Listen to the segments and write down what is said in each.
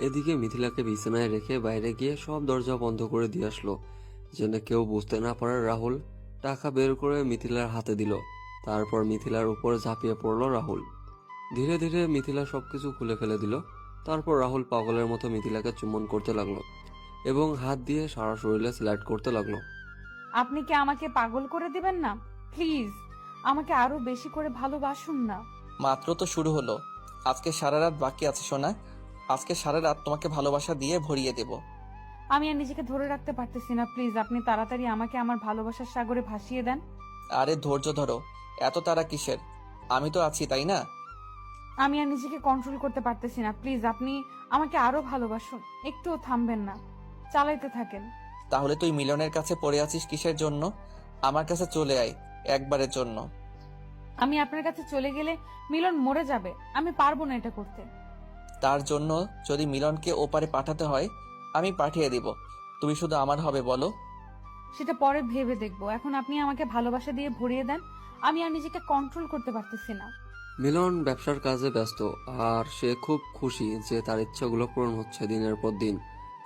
এদিকে মিথিলাকে বিছানায় রেখে বাইরে গিয়ে সব দরজা বন্ধ করে দিয়ে আসলো, যেন কেউ বুঝতে না পারে। রাহুল টাকা বের করে মিথিলার হাতে দিল। তারপর মিথিলার উপর ঝাঁপিয়ে পড়ল রাহুল। ধীরে ধীরে মিথিলা সবকিছু খুলে ফেলে দিল। তারপর রাহুল পাগলের মতো মিথিলাকে চুম্বন করতে লাগলো এবং হাত দিয়ে সারা শরীরে স্লাইড করতে লাগলো। আপনি কি আমাকে পাগল করে দিবেন না? প্লিজ আমাকে আরো বেশি করে ভালোবাসুন না। মাত্র তো শুরু হলো। আজকে সারা রাত বাকি আছে সোনা। আজকে সারা রাত তোমাকে ভালোবাসা দিয়ে ভরিয়ে দেব। আমি আর নিজেকে ধরে রাখতে পারতেছি না, প্লিজ আপনি তাড়াতাড়ি আমাকে আমার ভালোবাসার সাগরে ভাসিয়ে দেন। আরে ধৈর্য ধরো, এত তাড়া কিসের? আমি তো আছি, তাই না? আমি আর নিজেকে কন্ট্রোল করতে পারতেছি না, প্লিজ আপনি আমাকে আরো ভালোবাসুন, একটুও থামবেন না, চালাইতে থাকেন। তাহলে তুই মিলনের কাছে পড়ে আছিস কিসের জন্য? আমার কাছে চলে আয় একবারের জন্য। আমি আপনার কাছে চলে গেলে মিলন মরে যাবে, আমি পারবো না এটা করতে। তার জন্য যদি মিলনকে ওপারে পাঠাতে হয় আমি পাঠিয়ে দিব। তুমি শুধু আমার হবে বলো। সেটা পরে ভেবে দেখবো, এখন আপনি আমাকে ভালোবাসা দিয়ে ভরিয়ে দেন, আমি আর নিজেকে কন্ট্রোল করতে পারতেছি না। মিলন ব্যবসার কাজে ব্যস্ত, আর সে খুব খুশি যে তার ইচ্ছাগুলো পূরণ হচ্ছে দিনের পর দিন।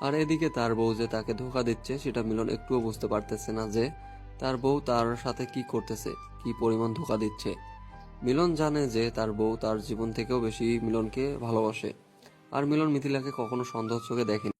আর এদিকে তার বউ যে তাকে ধোকা দিচ্ছে সেটা মিলন একটুও বুঝতে পারতেছে না, যে তার বউ তার সাথে কি করতেছে, কি পরিমাণ ধোকা দিচ্ছে। মিলন জানে যে তার বউ তার জীবন থেকেও বেশি মিলনকে ভালোবাসে, আর মিলন মিথিলাকে কখনো সন্দেহ চোখে দেখেনি।